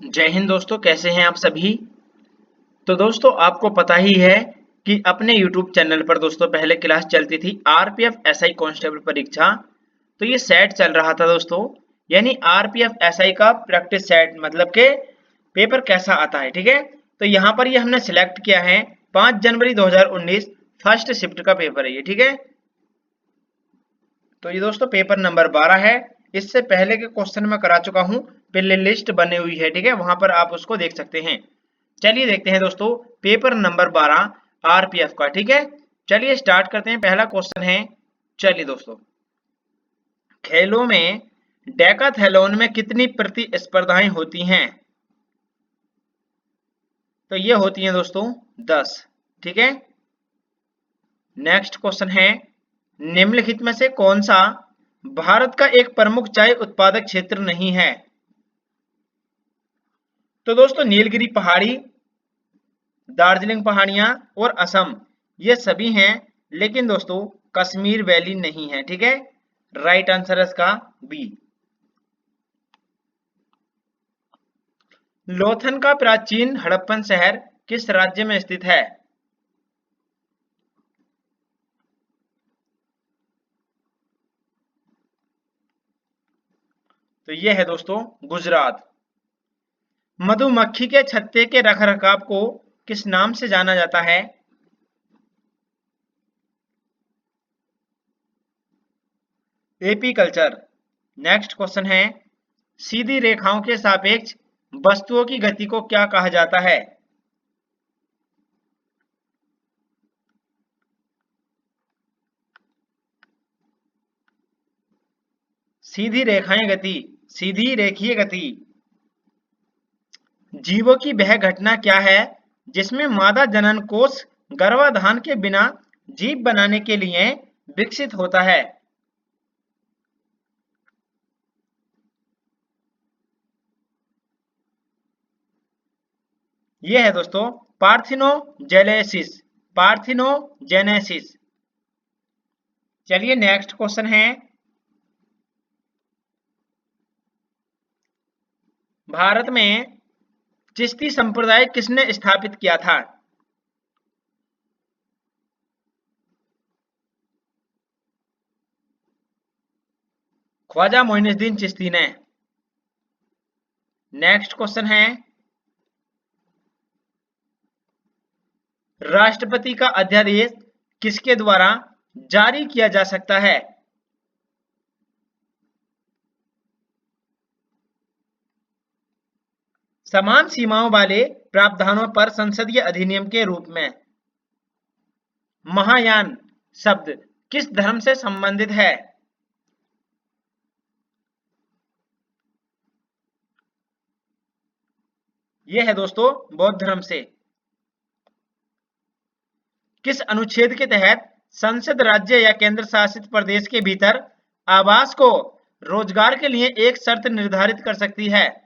जय हिंद दोस्तों, कैसे हैं आप सभी। तो दोस्तों आपको पता ही है कि अपने YouTube चैनल पर दोस्तों पहले क्लास चलती थी आरपीएफ एसआई कांस्टेबल परीक्षा। तो ये सेट चल रहा था दोस्तों, यानी आरपीएफ एसआई का प्रैक्टिस सेट, मतलब के पेपर कैसा आता है। ठीक है, तो यहाँ पर ये हमने सिलेक्ट किया है 5 जनवरी 2019 फर्स्ट शिफ्ट का पेपर है ये। ठीक है, तो ये दोस्तों पेपर नंबर 12 है। इससे पहले के क्वेश्चन मैं करा चुका हूँ, प्ले लिस्ट बनी हुई है। ठीक है, वहां पर आप उसको देख सकते हैं। चलिए देखते हैं दोस्तों पेपर नंबर 12 आरपीएफ का। ठीक है, चलिए स्टार्ट करते हैं। पहला क्वेश्चन है, चलिए दोस्तों, खेलों में डेकाथलॉन में कितनी प्रतिस्पर्धाएं होती हैं। तो ये होती हैं दोस्तों 10। ठीक है, नेक्स्ट क्वेश्चन है, निम्नलिखित में से कौन सा भारत का एक प्रमुख चाय उत्पादक क्षेत्र नहीं है। तो दोस्तों नीलगिरी पहाड़ी, दार्जिलिंग पहाड़ियां और असम ये सभी हैं, लेकिन दोस्तों कश्मीर वैली नहीं है। ठीक है, राइट आंसर है इसका बी। लोथन का प्राचीन हड़प्पन शहर किस राज्य में स्थित है। तो ये है दोस्तों गुजरात। मधुमक्खी के छत्ते के रखरखाव को किस नाम से जाना जाता है। AP culture. नेक्स्ट क्वेश्चन है, सीधी रेखाओं के सापेक्ष वस्तुओं की गति को क्या कहा जाता है। सीधी रेखाएं गति, सीधी रेखीय गति। जीवों की वह घटना क्या है जिसमें मादा जनन कोष गर्भाधान के बिना जीव बनाने के लिए विकसित होता है। यह है दोस्तों पार्थिनोजेनेसिस, पार्थिनोजेनेसिस। चलिए नेक्स्ट क्वेश्चन है, भारत में चिश्ती संप्रदाय किसने स्थापित किया था। ख्वाजा मोइनुद्दीन चिश्ती ने। नेक्स्ट क्वेश्चन है, राष्ट्रपति का अध्यादेश किसके द्वारा जारी किया जा सकता है। समान सीमाओं वाले प्रावधानों पर संसदीय अधिनियम के रूप में। महायान शब्द किस धर्म से संबंधित है। यह है दोस्तों बौद्ध धर्म से। किस अनुच्छेद के तहत संसद राज्य या केंद्र शासित प्रदेश के भीतर आवास को रोजगार के लिए एक शर्त निर्धारित कर सकती है।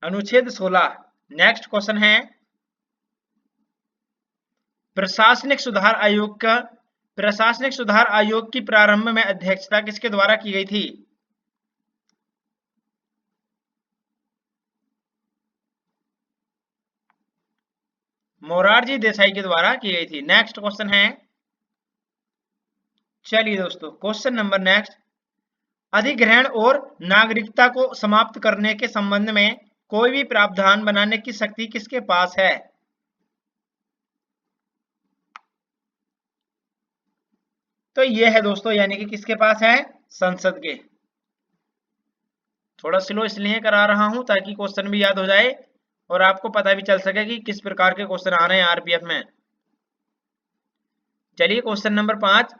अनुच्छेद 16। नेक्स्ट क्वेश्चन है, प्रशासनिक सुधार आयोग की प्रारंभ में अध्यक्षता किसके द्वारा की गई थी। मोरारजी देसाई के द्वारा की गई थी। नेक्स्ट क्वेश्चन है, चलिए दोस्तों क्वेश्चन नंबर नेक्स्ट, अधिग्रहण और नागरिकता को समाप्त करने के संबंध में कोई भी प्रावधान बनाने की शक्ति किसके पास है। तो ये है दोस्तों, यानी कि किसके पास है, संसद के। थोड़ा स्लो इसलिए करा रहा हूं ताकि क्वेश्चन भी याद हो जाए और आपको पता भी चल सके कि किस प्रकार के क्वेश्चन आ रहे हैं आरपीएफ में। चलिए question number 5,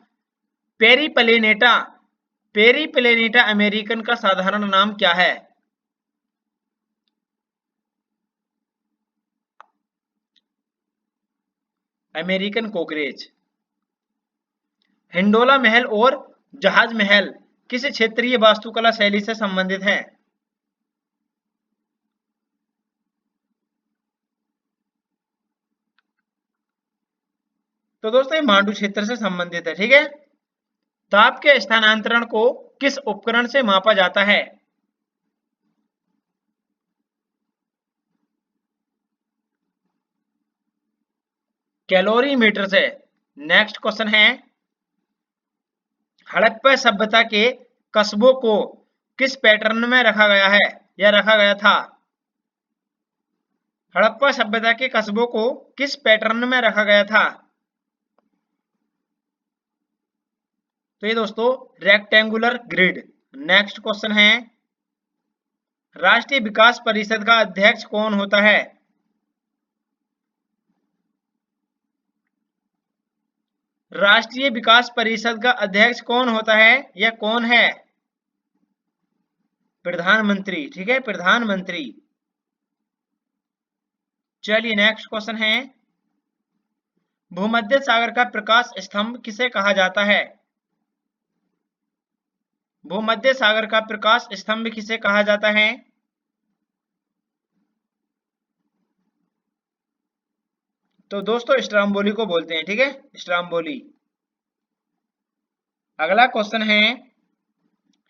Periplaneta, Periplaneta American का साधारण नाम क्या है। अमेरिकन कोकरेच। हिंडोला महल और जहाज महल किस क्षेत्रीय वास्तुकला शैली से संबंधित हैं। तो दोस्तों ये मांडू क्षेत्र से संबंधित है, ठीक है। ताप के स्थानांतरण को किस उपकरण से मापा जाता है? कैलोरीमीटर से। नेक्स्ट क्वेश्चन है, हड़प्पा सभ्यता के कस्बों को किस पैटर्न में रखा गया है या रखा गया था? हड़प्पा सभ्यता के कस्बों को किस पैटर्न में रखा गया था? तो ये दोस्तों रेक्टेंगुलर ग्रिड। नेक्स्ट क्वेश्चन है, राष्ट्रीय विकास परिषद का अध्यक्ष कौन होता है? राष्ट्रीय विकास परिषद का अध्यक्ष कौन होता है या कौन है? प्रधानमंत्री, ठीक है, प्रधानमंत्री। चलिए नेक्स्ट क्वेश्चन है, भूमध्य सागर का प्रकाश स्तंभ किसे कहा जाता है? भूमध्य सागर का प्रकाश स्तंभ किसे कहा जाता है? तो दोस्तों स्ट्राम्बोली को बोलते हैं, ठीक है, स्ट्राम्बोली। अगला क्वेश्चन है,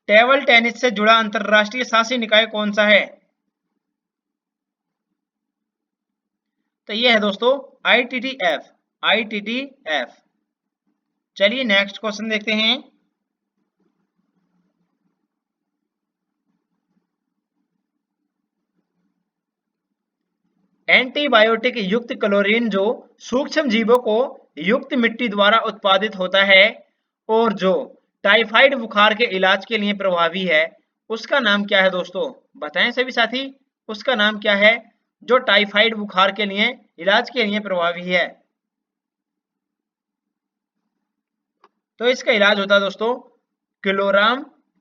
टेबल टेनिस से जुड़ा अंतरराष्ट्रीय शासी निकाय कौन सा है? तो ये है दोस्तों ITTF, ITTF। चलिए नेक्स्ट क्वेश्चन देखते हैं, एंटीबायोटिक युक्त क्लोरीन जो सूक्ष्म जीवों को युक्त मिट्टी द्वारा उत्पादित होता है और जो टाइफाइड बुखार के इलाज के लिए प्रभावी है, उसका नाम क्या है दोस्तों? बताएं सभी साथी, उसका नाम क्या है जो टाइफाइड बुखार के लिए इलाज के लिए प्रभावी है? तो इसका इलाज होता है दोस्तों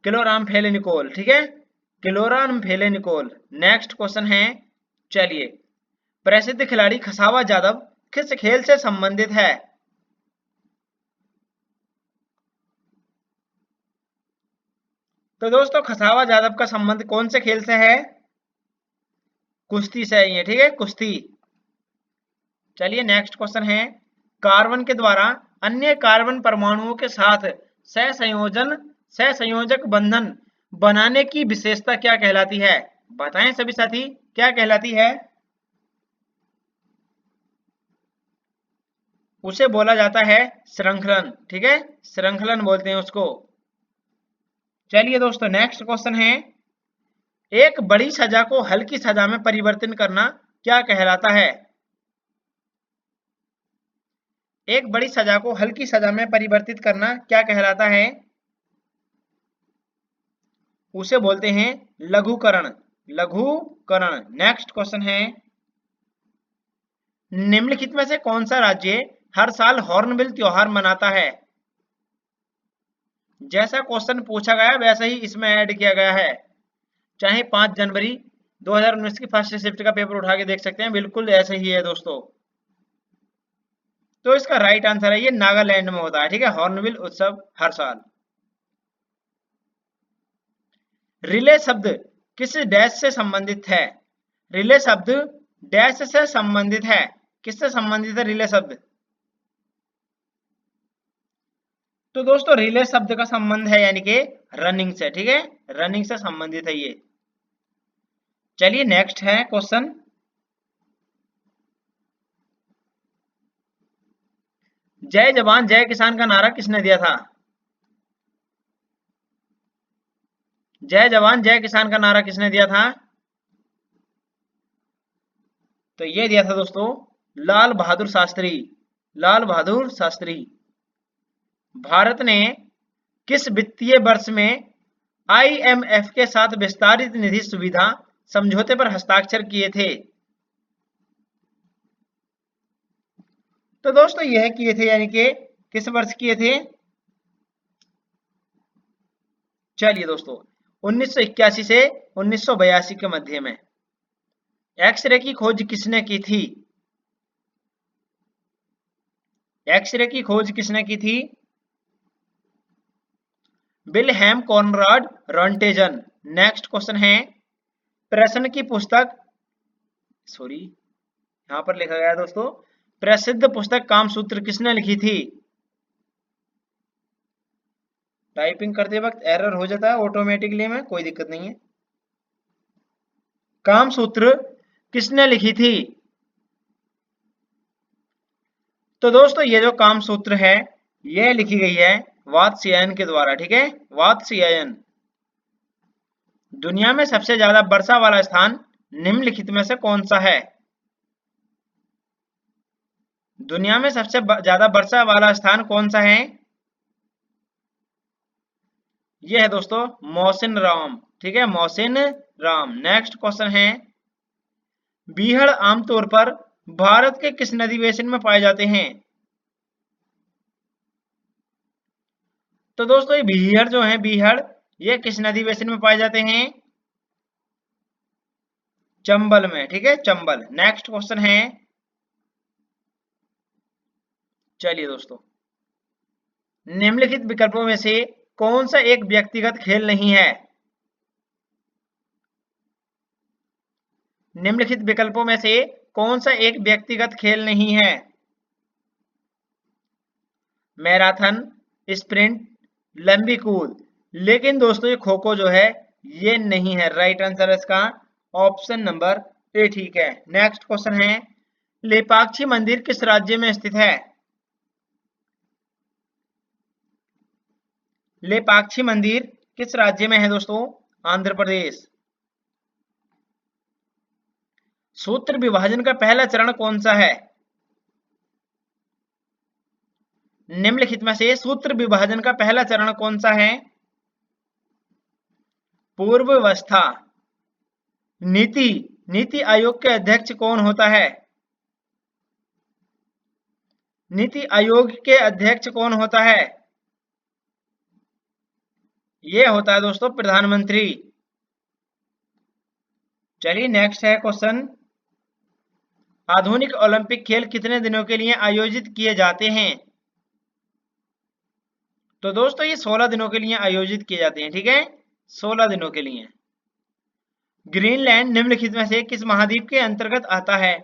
क्लोरामफेनिकोल, ठीक है, क्लोरामफेनिकोल। नेक्स्ट क्वेश्चन है, चलिए, प्रसिद्ध खिलाड़ी खसावा यादव किस खेल से संबंधित है? तो दोस्तों खसावा यादव का संबंध कौन से खेल से है? कुश्ती से है, ठीक है, कुश्ती। चलिए नेक्स्ट क्वेश्चन है, कार्बन के द्वारा अन्य कार्बन परमाणुओं के साथ सहसंयोजक बंधन बनाने की विशेषता क्या कहलाती है? बताएं सभी साथी, क्या कहलाती है? उसे बोला जाता है श्रृंखलन, ठीक है, श्रृंखलन बोलते हैं उसको। चलिए दोस्तों नेक्स्ट क्वेश्चन है, एक बड़ी सजा को हल्की सजा में परिवर्तन करना क्या कहलाता है? एक बड़ी सजा को हल्की सजा में परिवर्तित करना क्या कहलाता है? उसे बोलते हैं लघुकरण, लघुकरण। नेक्स्ट क्वेश्चन है, निम्नलिखित में से कौन सा राज्य हर साल हॉर्नबिल त्योहार मनाता है? जैसा क्वेश्चन पूछा गया वैसा ही इसमें ऐड किया गया है, चाहे 5 जनवरी 2019 की फर्स्ट शिफ्ट का पेपर उठा के देख सकते हैं, बिल्कुल ऐसे ही है दोस्तों। तो इसका राइट आंसर है ये नागालैंड में होता है, ठीक है, हॉर्नबिल उत्सव हर साल। रिले शब्द किस डैश से संबंधित है? रिले शब्द डैश से संबंधित है, किससे संबंधित है रिले शब्द? तो दोस्तों रिले शब्द का संबंध है यानी कि रनिंग से, ठीक है, रनिंग से संबंधित है ये। चलिए नेक्स्ट है क्वेश्चन, जय जवान जय किसान का नारा किसने दिया था? जय जवान जय किसान का नारा किसने दिया था? तो ये दिया था दोस्तों लाल बहादुर शास्त्री, लाल बहादुर शास्त्री। भारत ने किस वित्तीय वर्ष में IMF के साथ विस्तारित निधि सुविधा समझौते पर हस्ताक्षर किए थे? तो दोस्तों यह किए थे यानी कि किस वर्ष किए थे? चलिए दोस्तों 1981 से 1982 के मध्य में। एक्सरे की खोज किसने की थी? एक्सरे की खोज किसने की थी? Wilhelm Conrad Roentgen. Next question है, प्रश्न की पुस्तक, सॉरी यहां पर लिखा गया है दोस्तों, प्रसिद्ध पुस्तक कामसूत्र किसने लिखी थी? टाइपिंग करते वक्त एरर हो जाता है ऑटोमेटिकली में, कोई दिक्कत नहीं है। कामसूत्र किसने लिखी थी? तो दोस्तों ये जो कामसूत्र है ये लिखी गई है वात्स्यायन के द्वारा, ठीक है, वात्स्यायन। दुनिया में सबसे ज्यादा वर्षा वाला स्थान निम्नलिखित में से कौन सा है? दुनिया में सबसे ज्यादा वर्षा वाला स्थान कौन सा है? ये है दोस्तों मौसिन राम, ठीक है, मौसिन राम। नेक्स्ट क्वेश्चन है, बीहड़ आमतौर पर भारत के किस नदी बेसिन में पाए जाते हैं? तो दोस्तों ये बीहड़ जो है, बीहड़ ये किस नदी बेसिन में पाए जाते हैं? चंबल में, ठीक है, चंबल। नेक्स्ट क्वेश्चन है, चलिए दोस्तों, निम्नलिखित विकल्पों में से कौन सा एक व्यक्तिगत खेल नहीं है? निम्नलिखित विकल्पों में से कौन सा एक व्यक्तिगत खेल नहीं है? मैराथन, स्प्रिंट, लंबी कूद। लेकिन दोस्तों ये खो खो जो है ये नहीं है। राइट आंसर है इसका ऑप्शन नंबर ए, ठीक है। नेक्स्ट क्वेश्चन है, लेपाक्षी मंदिर किस राज्य में स्थित है? लेपाक्षी मंदिर किस राज्य में है दोस्तों? आंध्र प्रदेश। सूत्र विभाजन का पहला चरण कौन सा है? निम्नलिखित में से सूत्र विभाजन का पहला चरण कौन सा है? पूर्वावस्था। नीति आयोग के अध्यक्ष कौन होता है? नीति आयोग के अध्यक्ष कौन होता है? ये होता है दोस्तों प्रधानमंत्री। चलिए नेक्स्ट है क्वेश्चन, आधुनिक ओलंपिक खेल कितने दिनों के लिए आयोजित किए जाते हैं? तो दोस्तों ये 16 दिनों के लिए आयोजित किए जाते हैं, ठीक है, 16 दिनों के लिए। ग्रीनलैंड निम्नलिखित में से किस महाद्वीप के अंतर्गत आता है?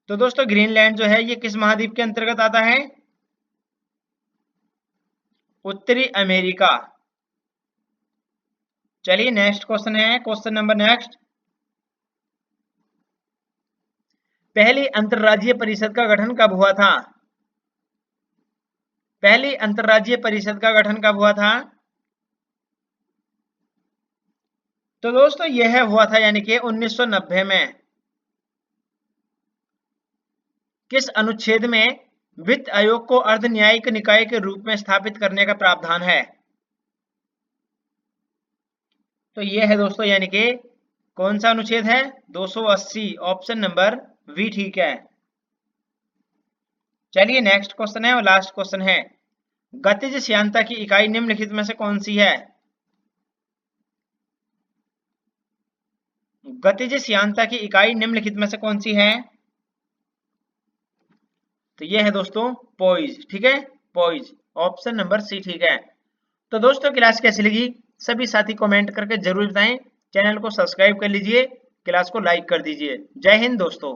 तो दोस्तों ग्रीनलैंड जो है ये किस महाद्वीप के अंतर्गत आता है? उत्तरी अमेरिका। चलिए नेक्स्ट क्वेश्चन है, क्वेश्चन नंबर नेक्स्ट, पहली अंतरराज्यीय परिषद का गठन कब हुआ था? पहली अंतरराज्यीय परिषद का गठन कब हुआ था? तो दोस्तों यह हुआ था यानी कि 1990 में। किस अनुच्छेद में वित्त आयोग को अर्ध न्यायिक निकाय के रूप में स्थापित करने का प्रावधान है? तो यह है दोस्तों यानी कि कौन सा अनुच्छेद है? 280, ऑप्शन नंबर बी, ठीक है। चलिए नेक्स्ट क्वेश्चन है और लास्ट क्वेश्चन है, गतिज श्यानता की इकाई निम्नलिखित में से कौन सी है? गतिज श्यानता की इकाई निम्नलिखित में से कौन सी है? तो यह है दोस्तों पोइज, ठीक है, पोइज, ऑप्शन नंबर सी, ठीक है। तो दोस्तों क्लास कैसी लगी सभी साथी कमेंट करके जरूर बताएं। चैनल को सब्सक्राइब कर लीजिए, क्लास को लाइक कर दीजिए। जय हिंद दोस्तों।